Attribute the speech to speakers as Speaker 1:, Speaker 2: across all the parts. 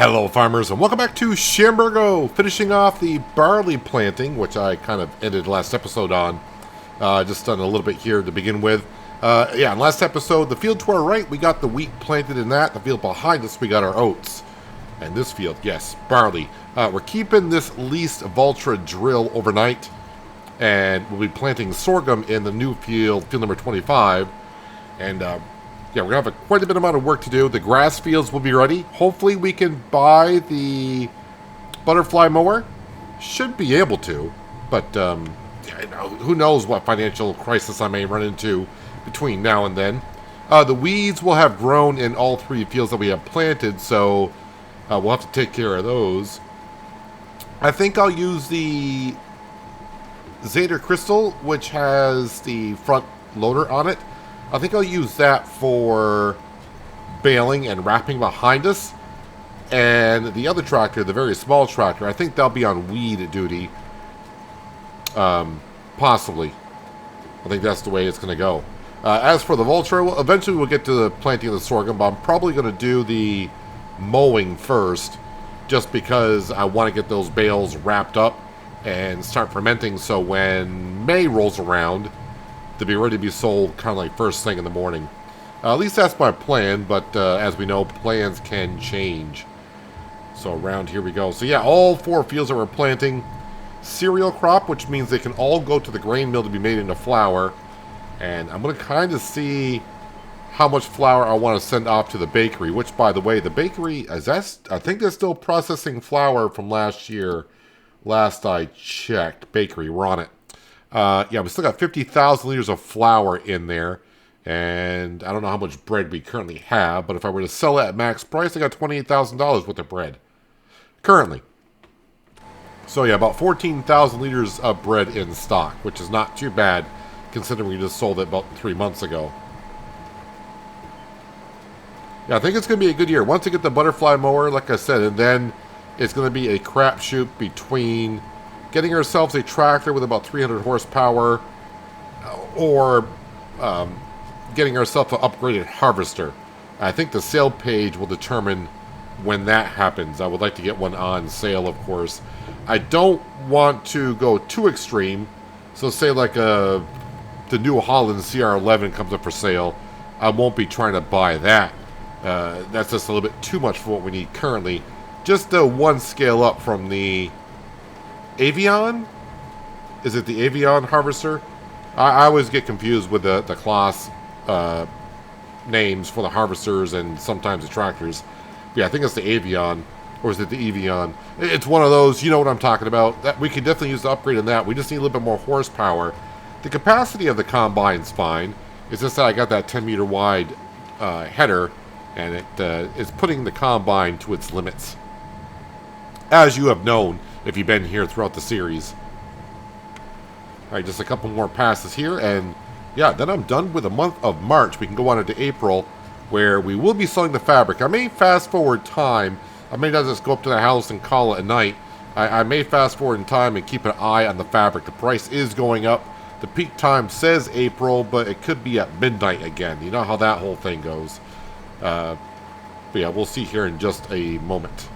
Speaker 1: Hello farmers and welcome back to Chambergo, finishing off the barley planting, which I kind of ended last episode on. Just done a little bit here to begin with. In last episode, the field to our right, we got the wheat planted in that. The field behind us, we got our oats. And this field, yes, barley. We're keeping this leased Vultra drill overnight. And we'll be planting sorghum in the new field, field number 25. And we're going to have quite a bit amount of work to do. The grass fields will be ready. Hopefully we can buy the butterfly mower. Should be able to. But who knows what financial crisis I may run into between now and then. The weeds will have grown in all three fields that we have planted, so we'll have to take care of those. I think I'll use the Zeta Crystal, which has the front loader on it. I think I'll use that for baling and wrapping behind us. And the other tractor, the very small tractor, I think that'll be on weed duty. Possibly. I think that's the way it's going to go. As for the Vultra, well, eventually we'll get to the planting of the sorghum, but I'm probably going to do the mowing first, just because I want to get those bales wrapped up and start fermenting, so when May rolls around, to be ready to be sold kind of like first thing in the morning. At least that's my plan, but as we know, plans can change. So around here we go. So yeah, all four fields that we're planting, cereal crop, which means they can all go to the grain mill to be made into flour. And I'm going to kind of see how much flour I want to send off to the bakery, which, by the way, the bakery, I think they're still processing flour from last year. Last I checked, bakery, we're on it. We still got 50,000 liters of flour in there. And I don't know how much bread we currently have, but if I were to sell it at max price, I got $28,000 worth of bread. Currently. So yeah, about 14,000 liters of bread in stock, which is not too bad, considering we just sold it about 3 months ago. Yeah, I think it's going to be a good year. Once we get the butterfly mower, like I said, and then it's going to be a crapshoot between getting ourselves a tractor with about 300 horsepower or getting ourselves an upgraded harvester. I think the sale page will determine when that happens. I would like to get one on sale, of course. I don't want to go too extreme. So say like the New Holland CR11 comes up for sale. I won't be trying to buy that. That's just a little bit too much for what we need currently. Just the one scale up from the Avion? Is it the Avion harvester? I always get confused with the class names for the harvesters and sometimes the tractors. Yeah, I think it's the Avion, or is it the Evion? It's one of those, you know what I'm talking about. That we could definitely use the upgrade in that. We just need a little bit more horsepower. The capacity of the combine's fine. It's just that I got that 10-meter wide header, and it is putting the combine to its limits. As you have known, if you've been here throughout the series. Alright, just a couple more passes here, and yeah, then I'm done with the month of March. We can go on into April, where we will be selling the fabric. I may fast forward time. I may not just go up to the house and call it a night. I may fast forward in time and keep an eye on the fabric. The price is going up. The peak time says April, but it could be at midnight again. You know how that whole thing goes. But yeah, we'll see here in just a moment.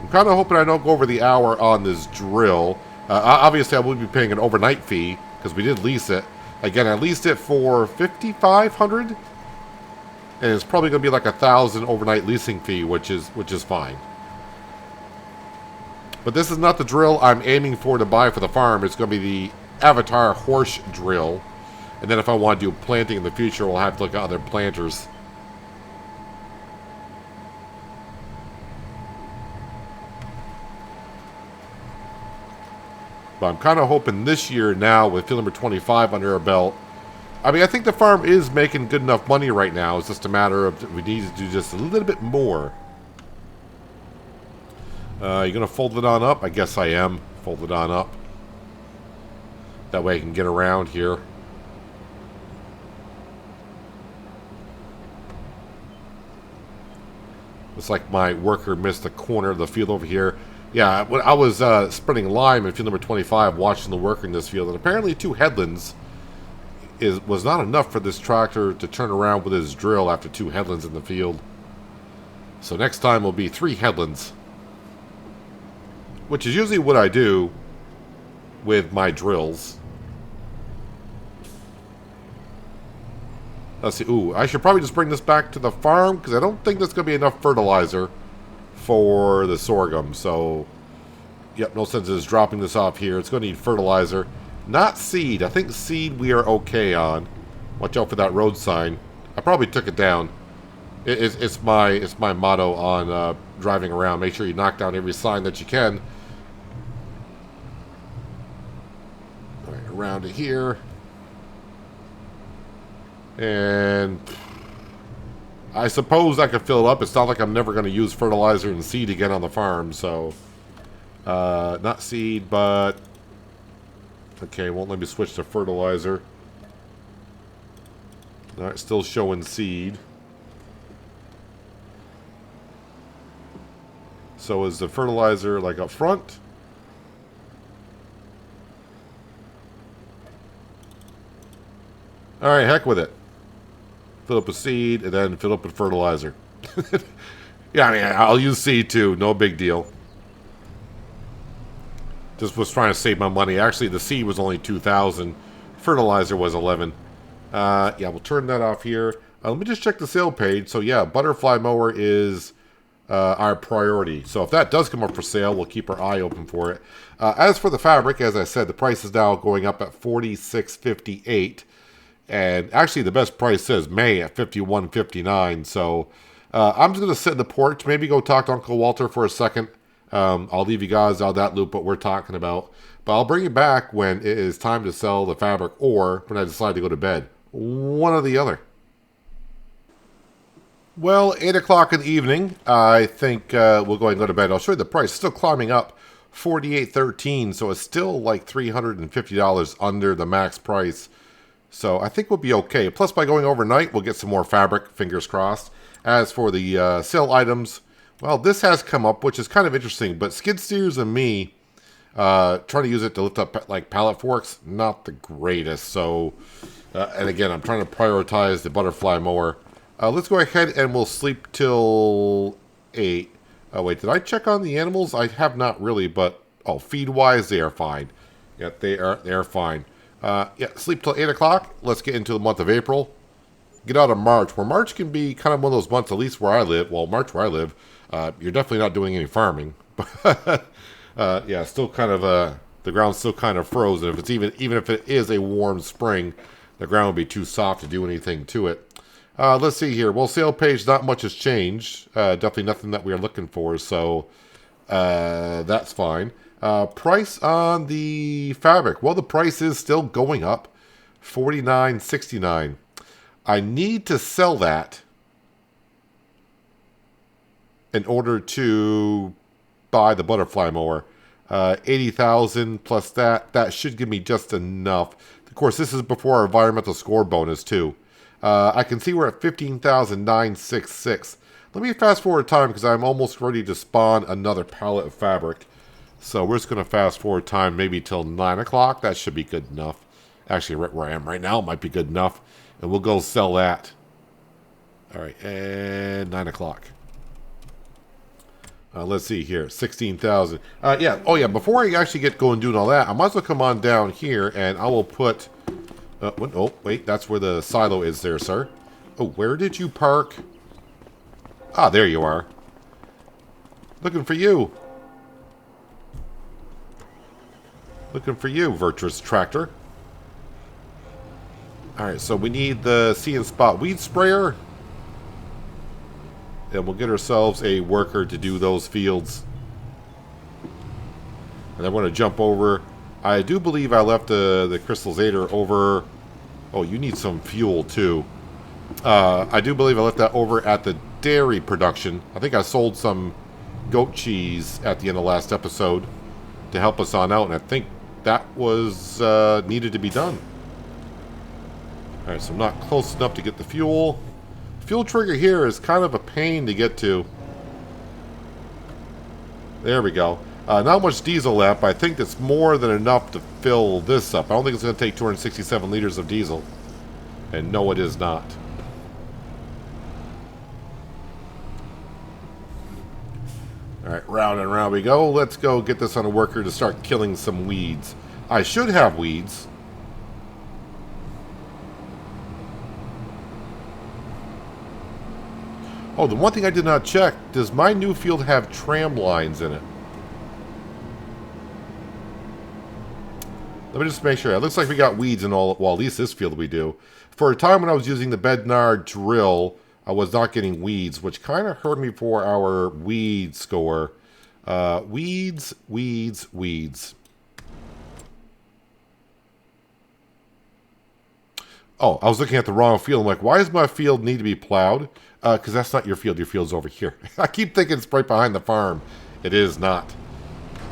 Speaker 1: I'm kind of hoping I don't go over the hour on this drill. Obviously, I will be paying an overnight fee, because we did lease it. Again, I leased it for $5,500, and it's probably going to be like $1,000 overnight leasing fee, which is fine. But this is not the drill I'm aiming for to buy for the farm. It's going to be the Avatar horse drill. And then if I want to do planting in the future, we'll have to look at other planters. But I'm kind of hoping this year now, with field number 25 under our belt. I mean, I think the farm is making good enough money right now. It's just a matter of we need to do just a little bit more. You going to fold it on up? I guess I am. Fold it on up. That way I can get around here. Looks like my worker missed the corner of the field over here. Yeah, when I was spreading lime in field number 25, watching the worker in this field, and apparently two headlands was not enough for this tractor to turn around with his drill after 2 headlands in the field. So next time will be 3 headlands, which is usually what I do with my drills. Let's see. Ooh, I should probably just bring this back to the farm because I don't think there's going to be enough fertilizer for the sorghum. So, yep, no sense in just dropping this off here. It's going to need fertilizer, not seed. I think seed we are okay on. Watch out for that road sign. I probably took it down. It's my motto on driving around. Make sure you knock down every sign that you can. All right, around to here. And I suppose I could fill it up. It's not like I'm never going to use fertilizer and seed again on the farm. So, not seed, but... Okay, won't let me switch to fertilizer. Alright, still showing seed. So is the fertilizer like up front? Alright, heck with it. Fill up with seed, and then fill up with fertilizer. Yeah, I mean, I'll use seed too. No big deal. Just was trying to save my money. Actually, the seed was only 2,000. Fertilizer was 11. Yeah, we'll turn that off here. Let me just check the sale page. So yeah, butterfly mower is our priority. So if that does come up for sale, we'll keep our eye open for it. As for the fabric, as I said, the price is now going up at $46.58. And actually, the best price says May at $51.59. So I'm just going to sit in the porch, maybe go talk to Uncle Walter for a second. I'll leave you guys out of that loop what we're talking about. But I'll bring you back when it is time to sell the fabric or when I decide to go to bed. One or the other. Well, 8 o'clock in the evening, I think we'll go ahead and go to bed. I'll show you the price. It's still climbing up, $48.13. So it's still like $350 under the max price. So I think we'll be okay. Plus, by going overnight, we'll get some more fabric, fingers crossed. As for the sale items, well, this has come up, which is kind of interesting. But skid steers and me, trying to use it to lift up like pallet forks, not the greatest. So, and again, I'm trying to prioritize the butterfly mower. Let's go ahead and we'll sleep till 8. Oh, wait, did I check on the animals? I have not really, but, oh, feed-wise, they are fine. Yeah, they are fine. Yeah, sleep till 8 o'clock. Let's get into the month of April. Get out of March, where March can be kind of one of those months, at least where I live. Well, March where I live, you're definitely not doing any farming. Yeah, still kind of, the ground's still kind of frozen. If it's even if it is a warm spring, the ground will be too soft to do anything to it. Let's see here. Well, sale page, not much has changed. Definitely nothing that we are looking for, so that's fine. Price on the fabric. Well, the price is still going up. $49.69. I need to sell that in order to buy the butterfly mower. 80,000 plus that. That should give me just enough. Of course, this is before our environmental score bonus too. I can see we're at 15,966. Let me fast forward time because I'm almost ready to spawn another pallet of fabric. So we're just going to fast forward time maybe till 9 o'clock. That should be good enough. Actually, right where I am right now might be good enough. And we'll go sell that. All right, and 9 o'clock. Let's see here, 16,000. Yeah, oh yeah, before I actually get going doing all that, I might as well come on down here and I will put... oh, wait, that's where the silo is there, sir. Oh, where did you park? Ah, there you are. Looking for you. Looking for you, virtuous tractor. Alright, so we need the See and Spot weed sprayer. And we'll get ourselves a worker to do those fields. And I want to jump over. I do believe I left the crystalizator over... Oh, you need some fuel too. I do believe I left that over at the dairy production. I think I sold some goat cheese at the end of last episode to help us on out. And I think that was needed to be done. Alright, so I'm not close enough to get the fuel. Fuel trigger here is kind of a pain to get to. There we go. Not much diesel left, but I think that's more than enough to fill this up. I don't think it's going to take 267 liters of diesel. And no, it is not. Alright, round and round we go. Let's go get this on a worker to start killing some weeds. I should have weeds. Oh, the one thing I did not check, does my new field have tram lines in it? Let me just make sure. It looks like we got weeds in all, well, at least this field we do. For a time when I was using the Bednar drill, I was not getting weeds, which kind of hurt me for our weed score. Weeds, weeds, weeds. Oh, I was looking at the wrong field. I'm like, why does my field need to be plowed? Because that's not your field. Your field's over here. I keep thinking it's right behind the farm. It is not.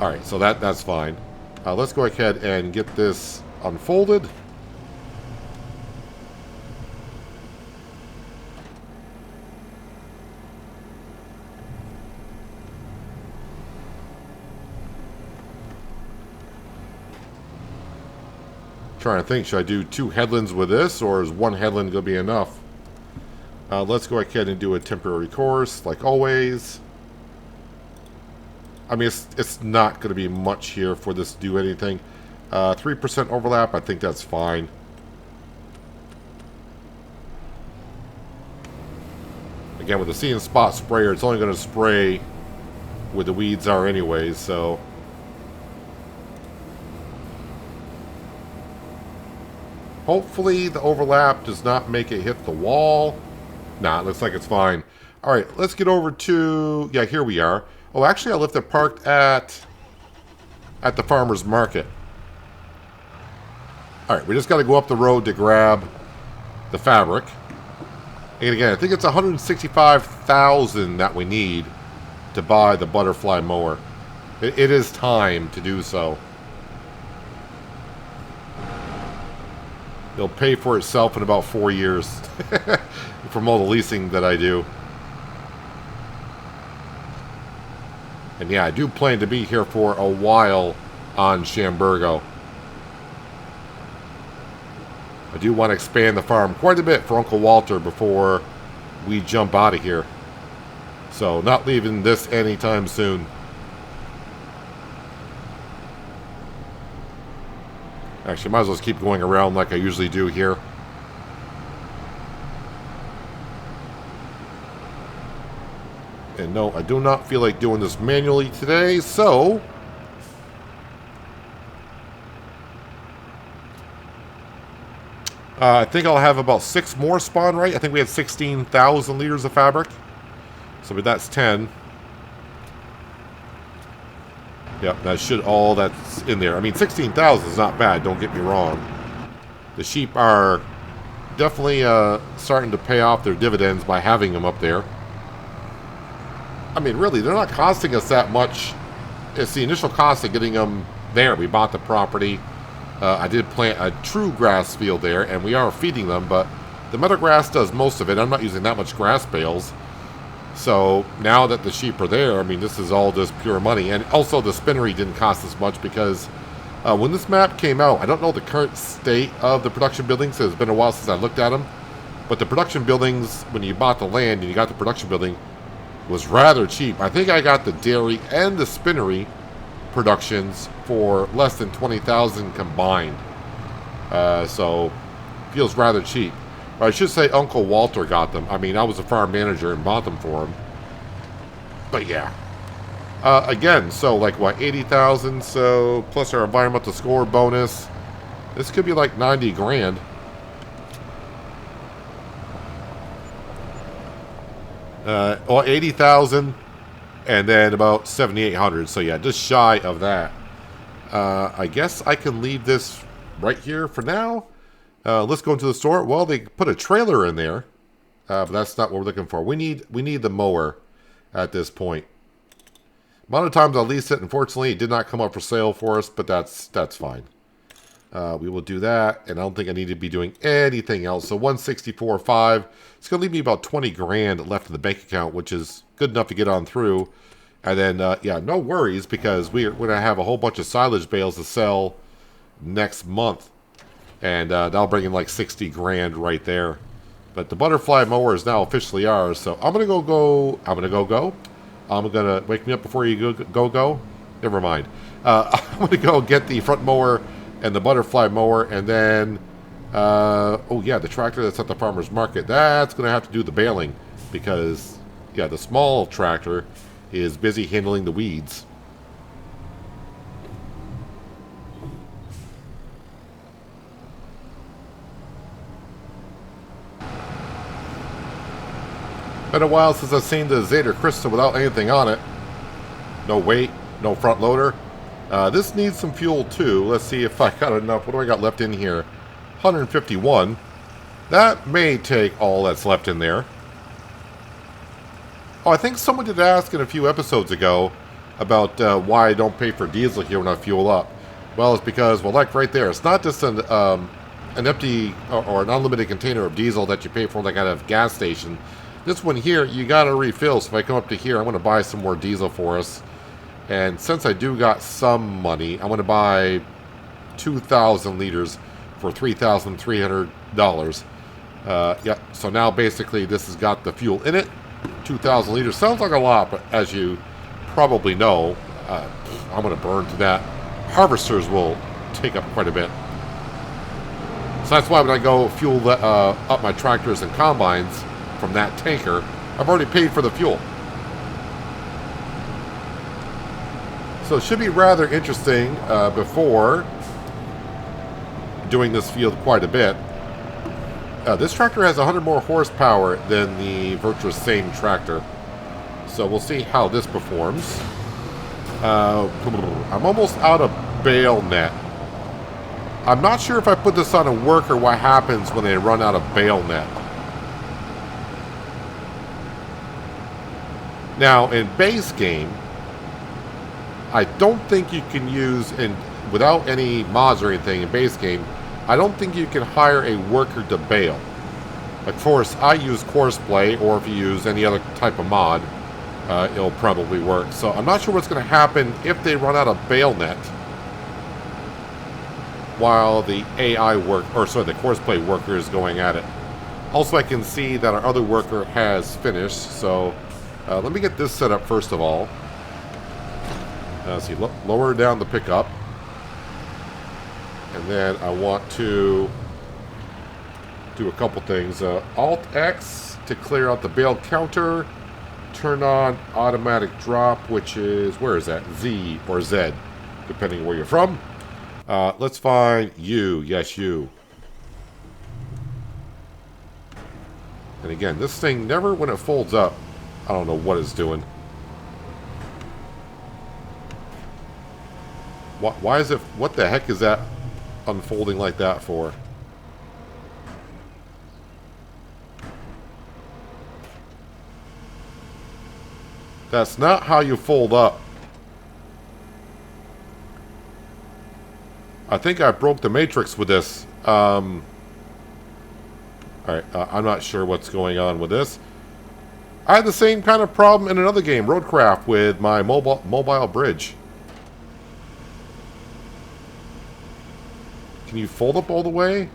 Speaker 1: All right, so that's fine. Let's go ahead and get this unfolded. Trying to think, should I do 2 headlands with this, or is 1 headland going to be enough? Let's go ahead and do a temporary course, like always. I mean, it's not going to be much here for this to do anything. 3% overlap, I think that's fine. Again, with the See and Spot sprayer, it's only going to spray where the weeds are anyways, so... Hopefully the overlap does not make it hit the wall. Nah, it looks like it's fine. Alright, let's get over to... Yeah, here we are. Oh, actually I left it parked at the farmer's market. Alright, we just got to go up the road to grab the fabric. And again, I think it's 165,000 that we need to buy the butterfly mower. It is time to do so. It'll pay for itself in about 4 years from all the leasing that I do. And yeah, I do plan to be here for a while on Chambergo. I do want to expand the farm quite a bit for Uncle Walter before we jump out of here. So, not leaving this anytime soon. Actually, might as well just keep going around like I usually do here. And no, I do not feel like doing this manually today, so... I think I'll have about 6 more spawn, right? I think we had 16,000 liters of fabric. So that's 10. Yep, that should all that's in there. I mean, 16,000 is not bad, don't get me wrong. The sheep are definitely starting to pay off their dividends by having them up there. I mean, really, they're not costing us that much. It's the initial cost of getting them there. We bought the property. I did plant a true grass field there, and we are feeding them, but the meadow grass does most of it. I'm not using that much grass bales. So now that the sheep are there, I mean, this is all just pure money. And also the spinnery didn't cost as much because when this map came out, I don't know the current state of the production buildings. It's been a while since I looked at them. But the production buildings, when you bought the land and you got the production building, was rather cheap. I think I got the dairy and the spinnery productions for less than 20,000 combined. So feels rather cheap. Or I should say Uncle Walter got them. I mean, I was a farm manager and bought them for him. But yeah. Again, so like what, 80,000, so plus our environmental score bonus. This could be like 90 grand. Well, 80,000 and then about 7,800. So yeah, just shy of that. I guess I can leave this right here for now. Let's go into the store. Well, they put a trailer in there, but that's not what we're looking for. We need the mower at this point. Amount of times I leased it. Unfortunately, it did not come up for sale for us, but that's fine. We will do that, and I don't think I need to be doing anything else. So 164.5. It's going to leave me about 20 grand left in the bank account, which is good enough to get on through. And then, yeah, no worries, because we're going to have a whole bunch of silage bales to sell next month. And that'll bring in like 60 grand right there. But the butterfly mower is now officially ours, so I'm gonna I'm gonna wake me up before you go. Never mind. I'm gonna go get the front mower and the butterfly mower, and then oh yeah, the tractor that's at the farmer's market. That's gonna have to do the baling because yeah, the small tractor is busy handling the weeds. Been a while since I've seen the Zeta Crystal without anything on it. No weight, no front loader. This needs some fuel too. Let's see if I got enough. What do I got left in here? 151. That may take all that's left in there. Oh, I think someone did ask in a few episodes ago about why I don't pay for diesel here when I fuel up. Well, it's because, well, like right there, it's not just an empty or an unlimited container of diesel that you pay for like at a gas station. This one here, you gotta refill. So if I come up to here, I'm gonna buy some more diesel for us. And since I do got some money, I'm gonna buy 2,000 liters for $3,300. Yeah, so now basically this has got the fuel in it. 2,000 liters sounds like a lot, but as you probably know, I'm gonna burn to that. Harvesters will take up quite a bit. So that's why when I go fuel up my tractors and combines from that tanker, I've already paid for the fuel. So it should be rather interesting before doing this field quite a bit. This tractor has 100 more horsepower than the virtuous same tractor. So we'll see how this performs. I'm almost out of bale net. I'm not sure if I put this on a worker what happens when they run out of bale net. Now, in base game, I don't think you can use, without any mods or anything in base game, I don't think you can hire a worker to bale. Of course, I use Courseplay, or if you use any other type of mod, it'll probably work. So I'm not sure what's going to happen if they run out of bale net while the AI the Courseplay worker is going at it. Also, I can see that our other worker has finished, so let me get this set up first of all. Let's see, lower down the pickup. And then I want to do a couple things. Alt-X to clear out the bale counter. Turn on automatic drop, which is, where is that? Z or Z, depending where you're from. Let's find U. Yes, U. And again, this thing never, when it folds up, I don't know what it's doing. Why is it, what the heck is that unfolding like that for? That's not how you fold up. I think I broke the matrix with this. Alright, I'm not sure what's going on with this. I had the same kind of problem in another game, Roadcraft, with my mobile bridge. Can you fold up all the way?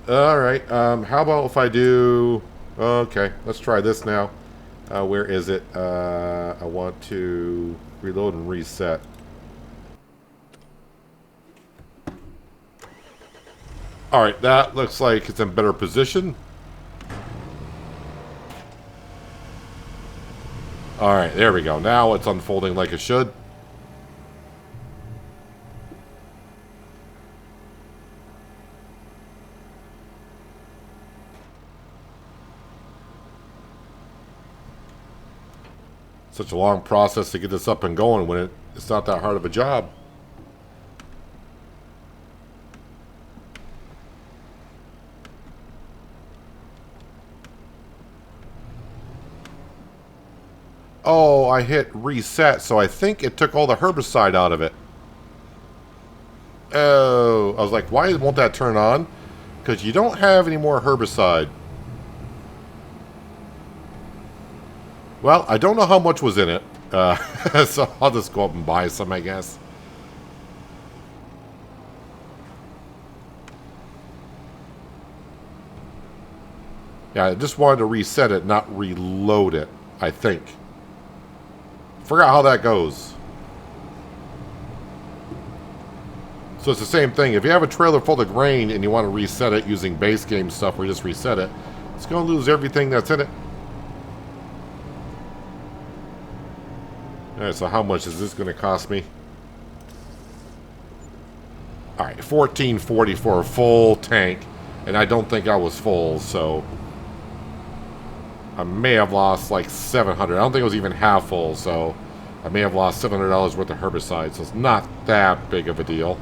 Speaker 1: Alright, how about if I do... Okay, let's try this now. Where is it? I want to reload and reset. Alright, that looks like it's in better position. Alright, there we go. Now it's unfolding like it should. Such a long process to get this up and going when it's not that hard of a job. Oh, I hit reset, so I think it took all the herbicide out of it. Oh, I was like, why won't that turn on? Because you don't have any more herbicide. Well, I don't know how much was in it, so I'll just go up and buy some, I guess. Yeah, I just wanted to reset it, not reload it, I think. Forgot how that goes. So it's the same thing. If you have a trailer full of grain and you want to reset it using base game stuff where you just reset it, it's going to lose everything that's in it. Alright, so how much is this going to cost me? Alright, $14.40 for a full tank. And I don't think I was full, so I may have lost like $700. I don't think it was even half full, so I may have lost $700 worth of herbicide, so it's not that big of a deal.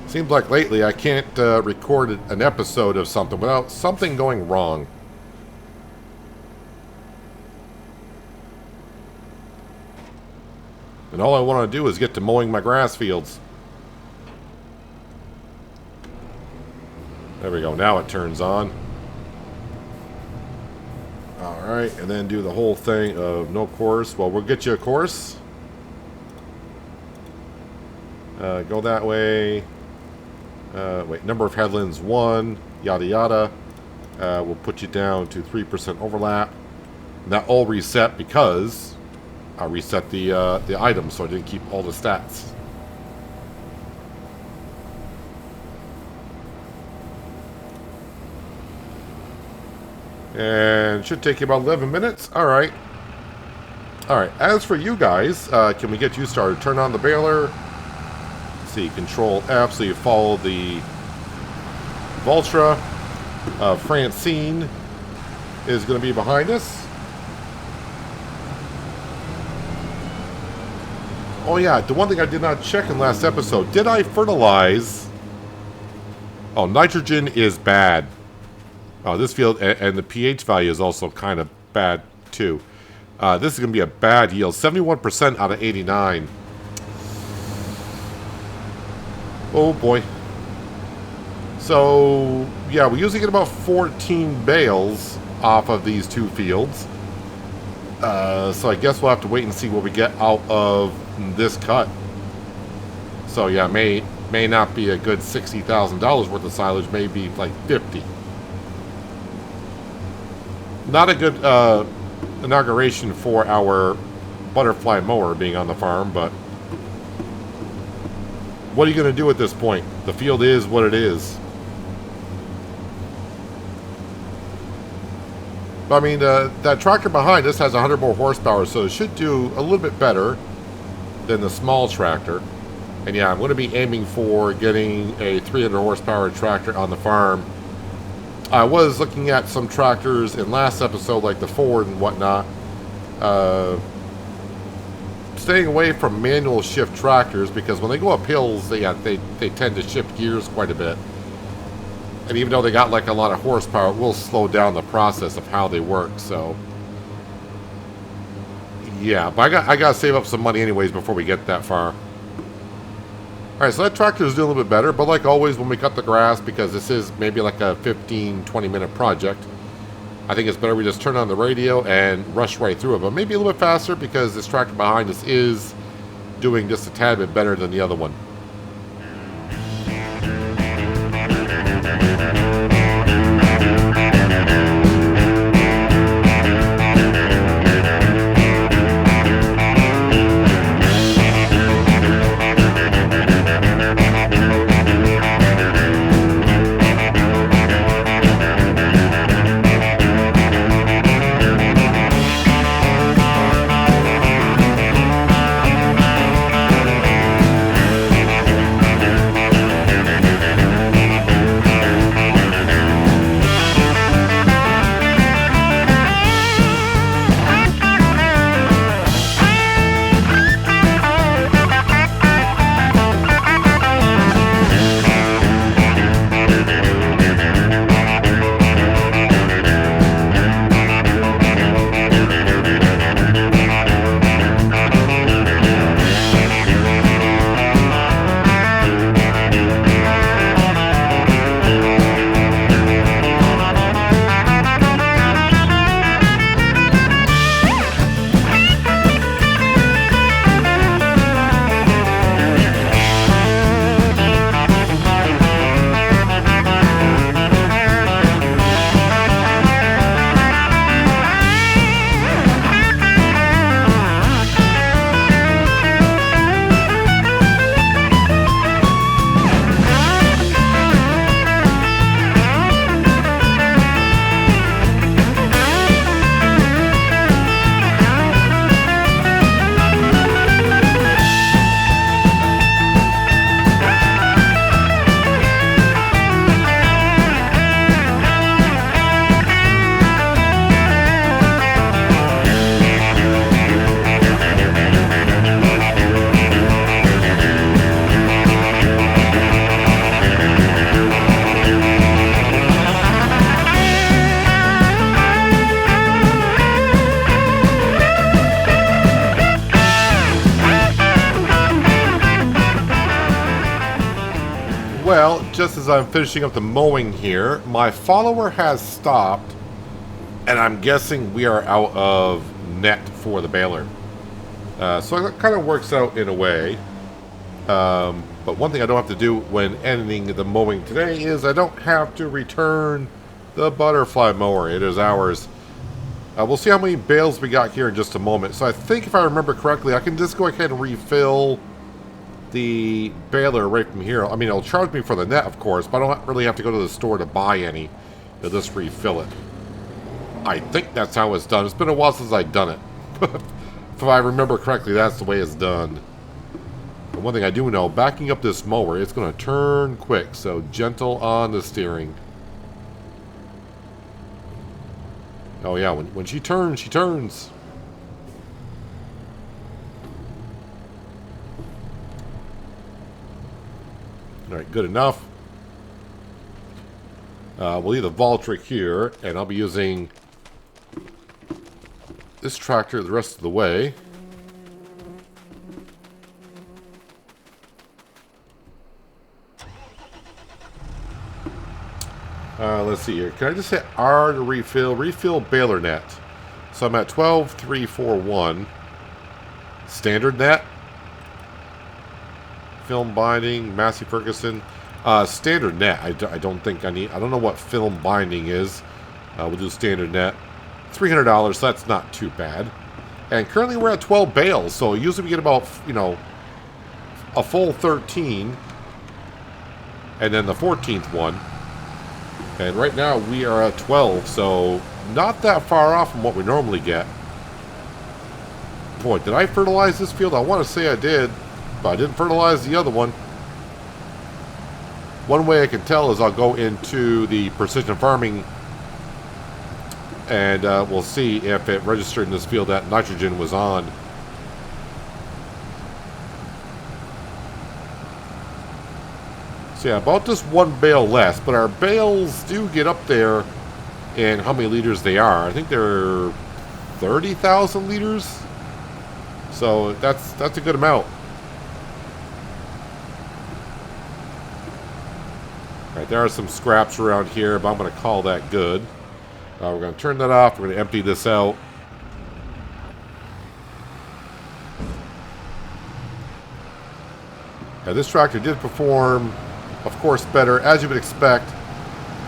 Speaker 1: Seems like lately I can't record an episode of something without something going wrong. And all I want to do is get to mowing my grass fields. There we go. Now it turns on. Alright, and then do the whole thing of no course. Well, we'll get you a course. Go that way. Wait, number of headlands 1. Yada yada. We'll put you down to 3% overlap. And that all reset because I reset the items, so I didn't keep all the stats. And it should take you about 11 minutes. Alright. Alright, as for you guys, can we get you started? Turn on the baler. Let's see, Control F, so you follow the Vultra. Francine is going to be behind us. Oh yeah, the one thing I did not check in last episode, did I fertilize? Oh, nitrogen is bad. Oh, this field, and the pH value is also kind of bad too. This is going to be a bad yield, 71% out of 89. Oh boy. So, yeah, we usually get about 14 bales off of these two fields. So I guess we'll have to wait and see what we get out of this cut. So yeah, may not be a good $60,000 worth of silage, maybe like 50. Not a good inauguration for our butterfly mower being on the farm, but what are you going to do at this point? The field is what it is. I mean, that tractor behind us has 100 more horsepower, so it should do a little bit better than the small tractor. And yeah, I'm going to be aiming for getting a 300 horsepower tractor on the farm. I was looking at some tractors in last episode, like the Ford and whatnot. Staying away from manual shift tractors, because when they go up hills, they tend to shift gears quite a bit. And even though they got like a lot of horsepower, it will slow down the process of how they work. So yeah, but I got to save up some money anyways before we get that far. Alright, so that tractor is doing a little bit better, but like always when we cut the grass, because this is maybe like a 15-20 minute project, I think it's better we just turn on the radio and rush right through it. But maybe a little bit faster, because this tractor behind us is doing just a tad bit better than the other one. Well, just as I'm finishing up the mowing here, my follower has stopped, and I'm guessing we are out of net for the baler. So it kind of works out in a way. But one thing I don't have to do when ending the mowing today is I don't have to return the butterfly mower. It is ours. We'll see how many bales we got here in just a moment. So I think if I remember correctly, I can just go ahead and refill the baler right from here. I mean, it'll charge me for the net, of course, but I don't really have to go to the store to buy any. It'll just refill it. I think that's how it's done. It's been a while since I've done it. If I remember correctly, that's the way it's done. And one thing I do know, backing up this mower, it's going to turn quick, so gentle on the steering. Oh yeah, when she turns, she turns. Alright, good enough. We'll leave the Valtric here, and I'll be using this tractor the rest of the way. Let's see here. Can I just hit R to refill? Refill baler net. So I'm at 12,341. Standard net. Film binding, Massey Ferguson. Standard net. I don't think I need. I don't know what film binding is. We'll do standard net. $300. So that's not too bad. And currently we're at 12 bales. So usually we get about, you know, a full 13. And then the 14th one. And right now we are at 12. So not that far off from what we normally get. Boy, did I fertilize this field? I want to say I did. But I didn't fertilize the other one. One way I can tell is I'll go into the precision farming and we'll see if it registered in this field that nitrogen was on. So yeah, about just one bale less, but our bales do get up there in how many liters they are. I think they're 30,000 liters. So that's a good amount. Alright, there are some scraps around here, but I'm going to call that good. We're going to turn that off. We're going to empty this out. Now, this tractor did perform, of course, better, as you would expect,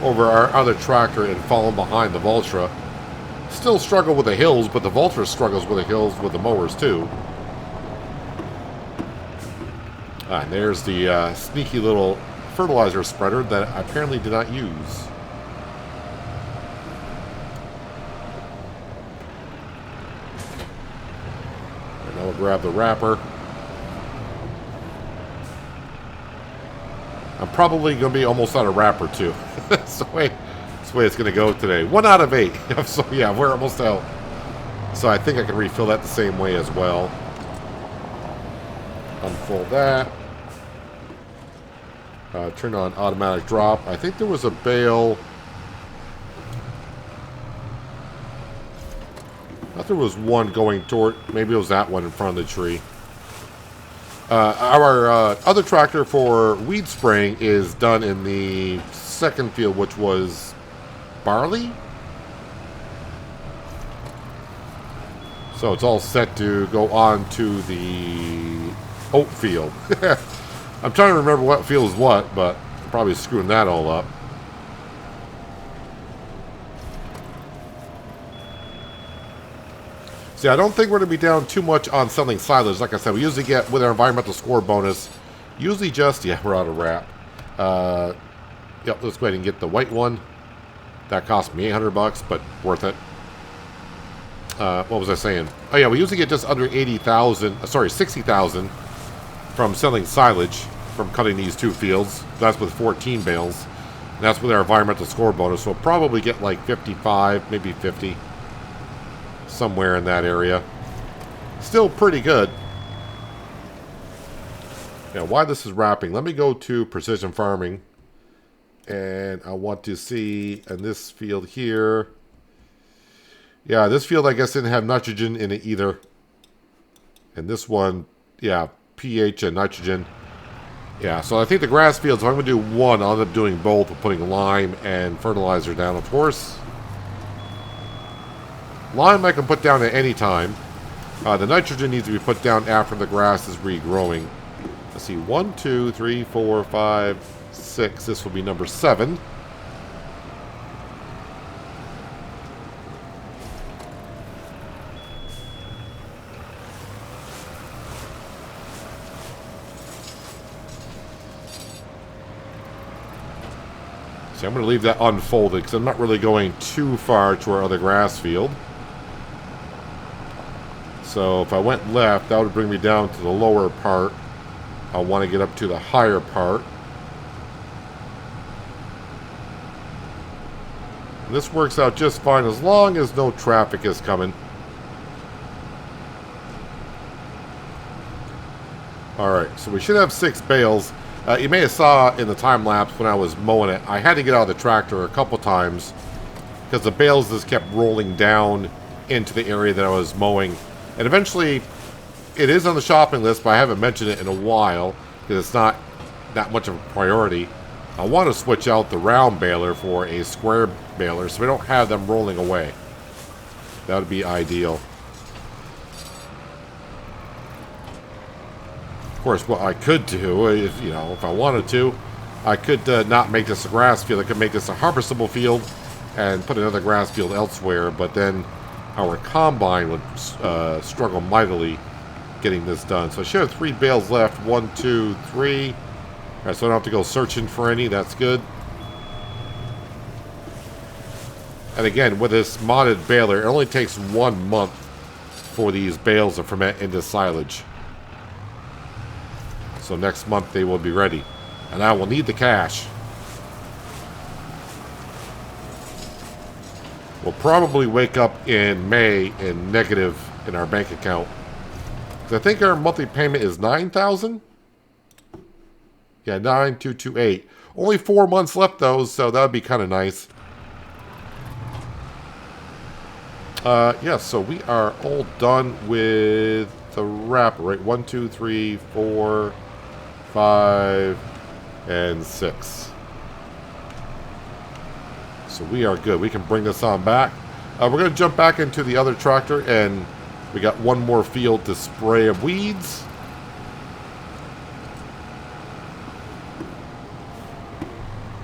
Speaker 1: over our other tractor and falling behind the Valtra. Still struggle with the hills, but the Valtra struggles with the hills with the mowers, too. And there's the sneaky little fertilizer spreader that I apparently did not use. And now we'll grab the wrapper. I'm probably going to be almost out of wrapper too. That's the way it's going to go today. 1 out of 8. So yeah, we're almost out. So I think I can refill that the same way as well. Unfold that. Turn on automatic drop. I think there was a bale. I thought there was one going toward. Maybe it was that one in front of the tree. Our other tractor for weed spraying is done in the second field, which was barley. So it's all set to go on to the oat field. I'm trying to remember what field is what, but I'm probably screwing that all up. See, I don't think we're going to be down too much on selling silage. Like I said, we usually get, with our environmental score bonus, usually just, yeah, we're out of wrap. Yep, let's go ahead and get the white one. That cost me $800, but worth it. What was I saying? Oh yeah, we usually get just under 80,000, sorry, 60,000 from selling silage from cutting these two fields. That's with 14 bales. And that's with our environmental score bonus. So we'll probably get like 55, maybe 50. Somewhere in that area. Still pretty good. Now, why this is wrapping, let me go to precision farming. And I want to see in this field here. Yeah, this field I guess didn't have nitrogen in it either. And this one, yeah, pH and nitrogen. Yeah, so I think the grass fields, if I'm going to do one, I'll end up doing both, with putting lime and fertilizer down, of course. Lime I can put down at any time. The nitrogen needs to be put down after the grass is regrowing. Let's see, 1, 2, 3, 4, 5, 6. This will be number 7. See, I'm going to leave that unfolded because I'm not really going too far to our other grass field. So if I went left, that would bring me down to the lower part. I want to get up to the higher part. And this works out just fine as long as no traffic is coming. Alright, so we should have 6 bales. You may have saw in the time lapse when I was mowing it, I had to get out of the tractor a couple times because the bales just kept rolling down into the area that I was mowing. And eventually, it is on the shopping list, but I haven't mentioned it in a while because it's not that much of a priority. I want to switch out the round baler for a square baler so we don't have them rolling away. That would be ideal. Of course, what I could do is, you know, if I wanted to, I could not make this a grass field. I could make this a harvestable field and put another grass field elsewhere, but then our combine would struggle mightily getting this done. So I should have 3 bales left. 1, 2, 3. All right, so I don't have to go searching for any. That's good. And again, with this modded baler, it only takes 1 month for these bales to ferment into silage. So next month they will be ready. And I will need the cash. We'll probably wake up in May in negative in our bank account. I think our monthly payment is $9,000. Yeah, 9,228. Only 4 months left though, so that would be kind of nice. Yeah, so we are all done with the wrapper, right? 1, 2, 3, 4, 5, and 6. So we are good. We can bring this on back. We're going to jump back into the other tractor, and we got one more field to spray of weeds.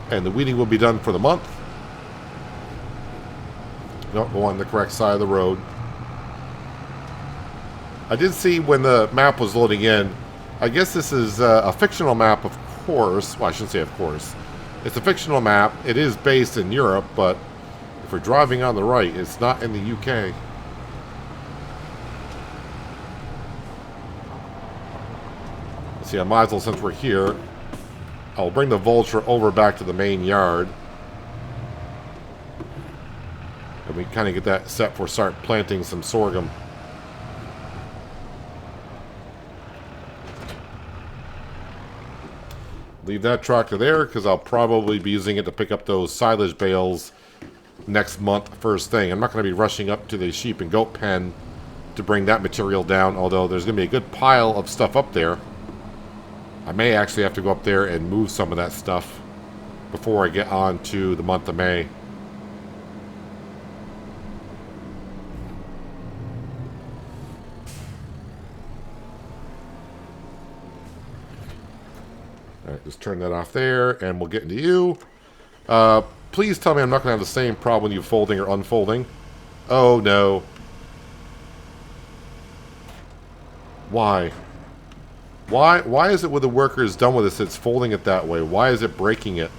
Speaker 1: And the weeding will be done for the month. Nope, go on the correct side of the road. I did see when the map was loading in, I guess this is a fictional map, of course. Well, I shouldn't say of course. It's a fictional map. It is based in Europe, but if we're driving on the right, it's not in the UK. Let's see, I might as well, since we're here, I'll bring the vulture over back to the main yard. And we kind of get that set for start planting some sorghum. Leave that tractor there because I'll probably be using it to pick up those silage bales next month first thing. I'm not going to be rushing up to the sheep and goat pen to bring that material down, although there's going to be a good pile of stuff up there. I may actually have to go up there and move some of that stuff before I get on to the month of May. Alright, just turn that off there, and we'll get into you. Please tell me I'm not going to have the same problem with you folding or unfolding. Oh, no. Why? Why is it when the worker is done with this, it's folding it that way? Why is it breaking it?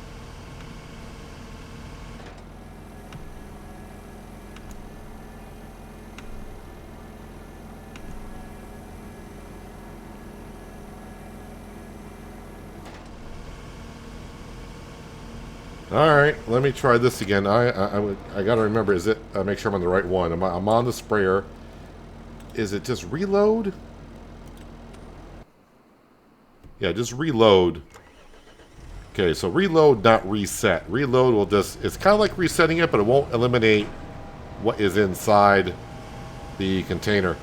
Speaker 1: Alright, let me try this again. I gotta remember, is it, make sure I'm on the right one. I'm on the sprayer. Is it just reload? Yeah, just reload. Okay, so reload, not reset. Reload will just, it's kind of like resetting it, but it won't eliminate what is inside the container.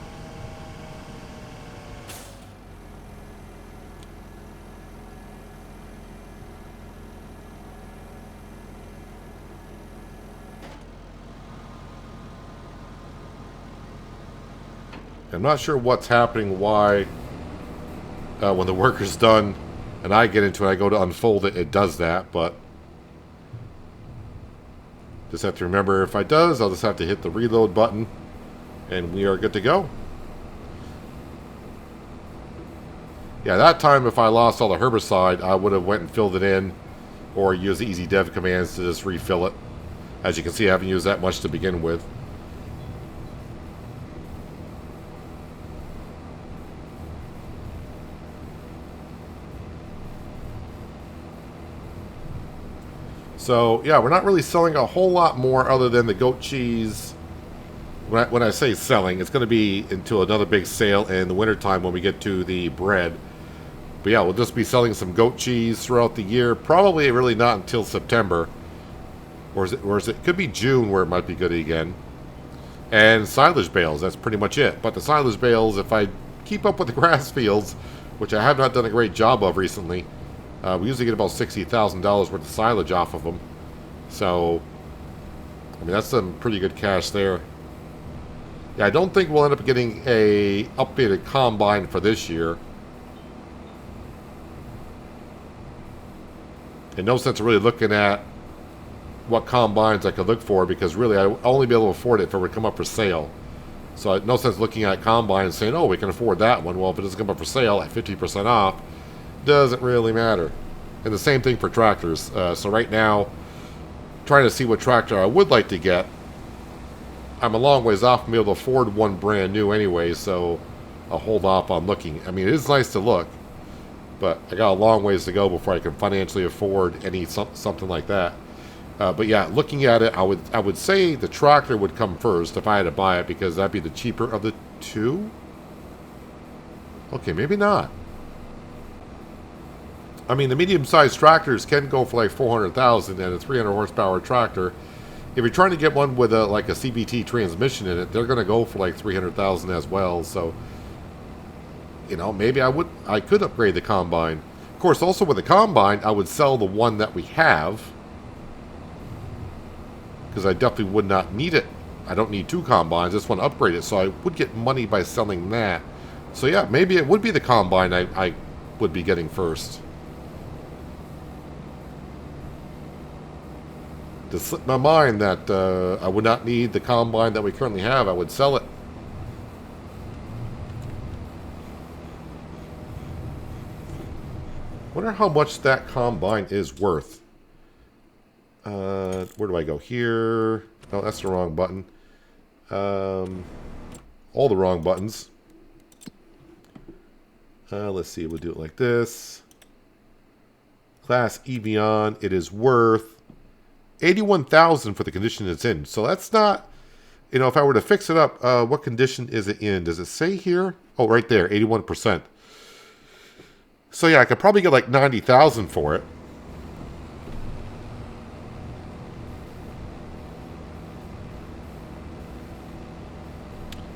Speaker 1: I'm not sure what's happening, why when the worker's done and I get into it, I go to unfold it, it does that, but just have to remember if it does, I'll just have to hit the reload button and we are good to go. Yeah, that time if I lost all the herbicide, I would have went and filled it in or used the easy dev commands to just refill it. As you can see, I haven't used that much to begin with. So, yeah, we're not really selling a whole lot more other than the goat cheese. When I say selling, it's going to be until another big sale in the wintertime when we get to the bread. But yeah, we'll just be selling some goat cheese throughout the year. Probably really not until September. Or is it could be June where it might be good again. And silage bales, that's pretty much it. But the silage bales, if I keep up with the grass fields, which I have not done a great job of recently, we usually get about $60,000 worth of silage off of them. So, I mean, that's some pretty good cash there. Yeah, I don't think we'll end up getting a updated combine for this year. In no sense of really looking at what combines I could look for, because really I'll only be able to afford it if it would come up for sale. So no sense looking at combine and saying, oh, we can afford that one. Well, if it doesn't come up for sale at 50% off, doesn't really matter. And the same thing for tractors. So right now, trying to see what tractor I would like to get. I'm a long ways off from being able to afford one brand new anyway, so I'll hold off on looking. I mean, it is nice to look, but I got a long ways to go before I can financially afford something like that. But yeah, looking at it, I would say the tractor would come first if I had to buy it, because that'd be the cheaper of the two. Okay, maybe not. I mean, the medium-sized tractors can go for like $400,000, and a 300 horsepower tractor, if you're trying to get one with like a CVT transmission in it, they're going to go for like $300,000 as well. So, you know, maybe I could upgrade the combine. Of course, also with the combine, I would sell the one that we have, because I definitely would not need it. I don't need two combines. I just want to upgrade it, so I would get money by selling that. So yeah, maybe it would be the combine I would be getting first. To slip my mind that I would not need the combine that we currently have, I would sell it. Wonder how much that combine is worth. Where do I go? Here. No, that's the wrong button. All the wrong buttons. Let's see. We'll do it like this. Class Evian. It is worth $81,000 for the condition it's in. So that's not, you know, if I were to fix it up, what condition is it in? Does it say here? Oh, right there, 81%. So yeah, I could probably get like $90,000 for it.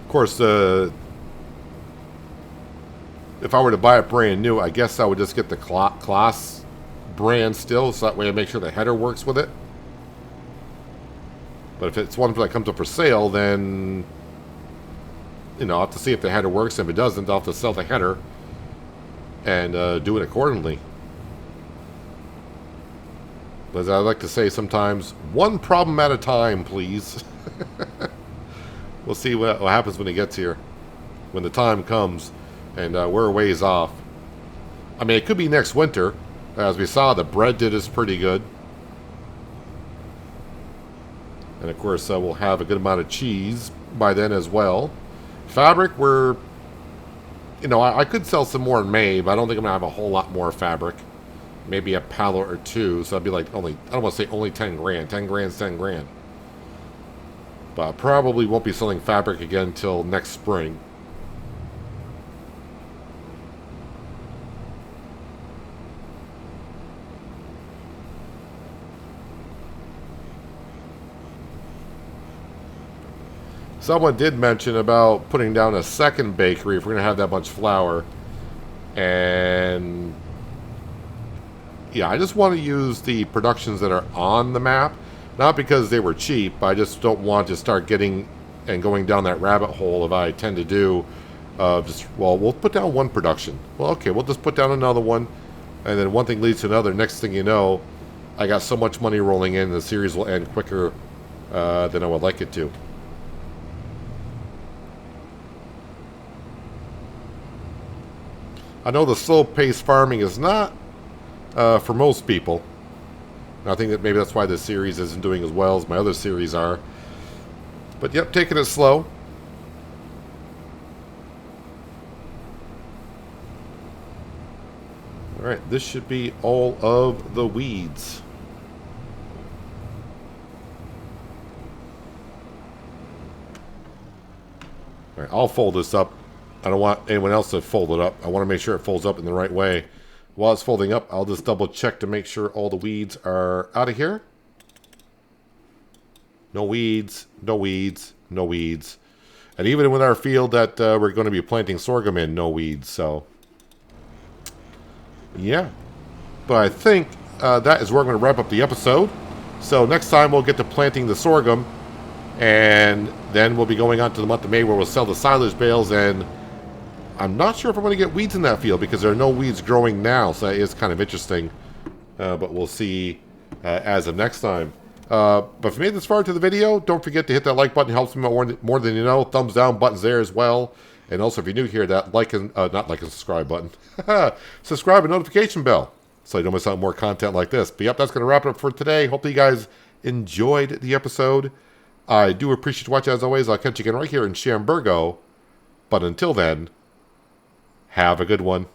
Speaker 1: Of course, if I were to buy it brand new, I guess I would just get the Class brand still, so that way I make sure the header works with it. But if it's one that comes up for sale, then, you know, I'll have to see if the header works. If it doesn't, I'll have to sell the header and do it accordingly. But as I like to say sometimes, one problem at a time, please. We'll see what happens when it gets here, when the time comes, and we're a ways off. I mean, it could be next winter. As we saw, the bread did us pretty good. And of course, we'll have a good amount of cheese by then as well. Fabric, you know, I could sell some more in May, but I don't think I'm going to have a whole lot more fabric. Maybe a pallet or two, so I'd be like only, I don't want to say only 10 grand. 10 grand's 10 grand. But I probably won't be selling fabric again until next spring. Someone did mention about putting down a second bakery if we're going to have that much flour. And yeah, I just want to use the productions that are on the map. Not because they were cheap, I just don't want to start getting and going down that rabbit hole if I tend to do Well, we'll put down one production. Well, okay, we'll just put down another one, and then one thing leads to another. Next thing you know, I got so much money rolling in, the series will end quicker than I would like it to. I know the slow-paced farming is not for most people. And I think that maybe that's why this series isn't doing as well as my other series are. But yep, taking it slow. Alright, this should be all of the weeds. Alright, I'll fold this up. I don't want anyone else to fold it up. I want to make sure it folds up in the right way. While it's folding up, I'll just double check to make sure all the weeds are out of here. No weeds, no weeds, no weeds. And even with our field that we're going to be planting sorghum in, no weeds, so... yeah. But I think that is where I'm going to wrap up the episode. So next time we'll get to planting the sorghum. And then we'll be going on to the month of May where we'll sell the silage bales. And I'm not sure if I'm going to get weeds in that field because there are no weeds growing now. So that is kind of interesting. But we'll see as of next time. But if you made this far into the video, don't forget to hit that like button. It helps me out more than you know. Thumbs down button's there as well. And also, if you're new here, that like and not like and subscribe button. Subscribe and notification bell so you don't miss out on more content like this. But yep, that's going to wrap it up for today. Hopefully you guys enjoyed the episode. I do appreciate you watching as always. I'll catch you again right here in Chambergo. But until then, have a good one.